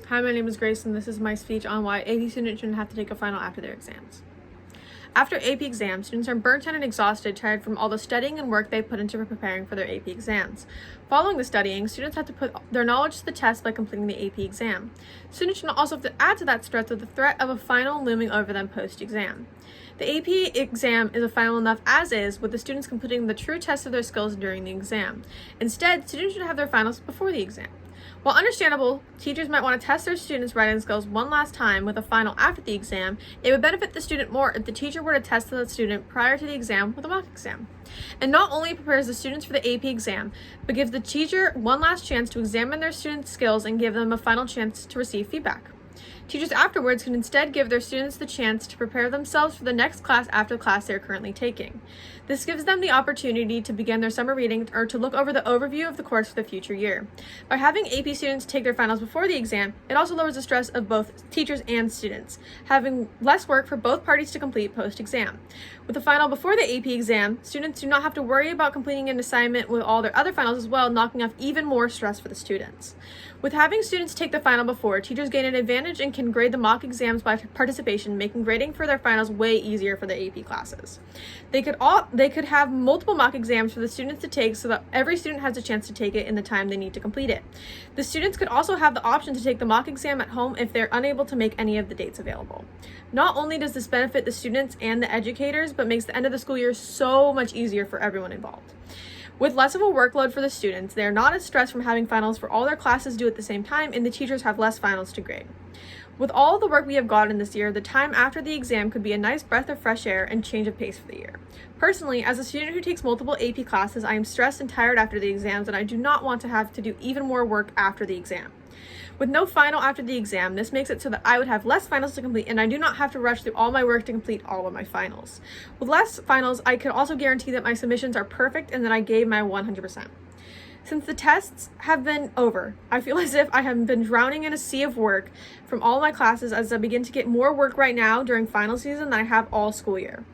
Hi, my name is Grace, and this is my speech on why AP students shouldn't have to take a final after their exams. After AP exams, students are burnt out and exhausted, tired from all the studying and work they've put into preparing for their AP exams. Following the studying, students have to put their knowledge to the test by completing the AP exam. Students should also have to add to that stress with the threat of a final looming over them post-exam. The AP exam is a final enough as is, with the students completing the true test of their skills during the exam. Instead, students should have their finals before the exam. While understandable, teachers might want to test their students' writing skills one last time with a final after the exam, it would benefit the student more if the teacher were to test the student prior to the exam with a mock exam. And not only prepares the students for the AP exam, but gives the teacher one last chance to examine their students' skills and give them a final chance to receive feedback. Teachers afterwards can instead give their students the chance to prepare themselves for the next class after the class they are currently taking. This gives them the opportunity to begin their summer reading or to look over the overview of the course for the future year. By having AP students take their finals before the exam, it also lowers the stress of both teachers and students, having less work for both parties to complete post-exam. With the final before the AP exam, students do not have to worry about completing an assignment with all their other finals as well, knocking off even more stress for the students. With having students take the final before, teachers gain an advantage and can grade the mock exams by participation, making grading for their finals way easier for the AP classes. They could have multiple mock exams for the students to take so that every student has a chance to take it in the time they need to complete it. The students could also have the option to take the mock exam at home if they're unable to make any of the dates available. Not only does this benefit the students and the educators, but makes the end of the school year so much easier for everyone involved. With less of a workload for the students, they are not as stressed from having finals for all their classes due at the same time, and the teachers have less finals to grade. With all the work we have gotten this year, the time after the exam could be a nice breath of fresh air and change of pace for the year. Personally, as a student who takes multiple AP classes, I am stressed and tired after the exams, and I do not want to have to do even more work after the exam. With no final after the exam, this makes it so that I would have less finals to complete, and I do not have to rush through all my work to complete all of my finals. With less finals, I can also guarantee that my submissions are perfect and that I gave my 100%. Since the tests have been over, I feel as if I have been drowning in a sea of work from all my classes as I begin to get more work right now during final season than I have all school year.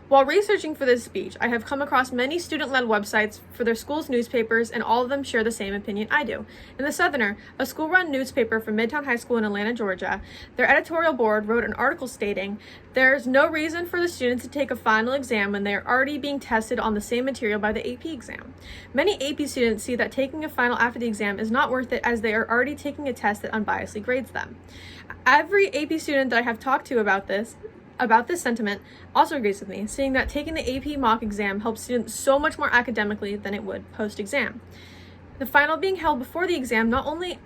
While researching for this speech, I have come across many student-led websites for their school's newspapers, and all of them share the same opinion I do. In The Southerner, a school-run newspaper from Midtown High School in Atlanta, Georgia, their editorial board wrote an article stating, "There's no reason for the students to take a final exam when they are already being tested on the same material by the AP exam. Many AP students see that taking a final after the exam is not worth it as they are already taking a test that unbiasedly grades them." Every AP student that I have talked to about this sentiment also agrees with me, saying that taking the AP mock exam helps students so much more academically than it would post-exam. The final being held before the exam not only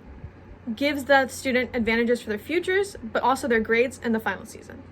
gives the student advantages for their futures, but also their grades and the final season.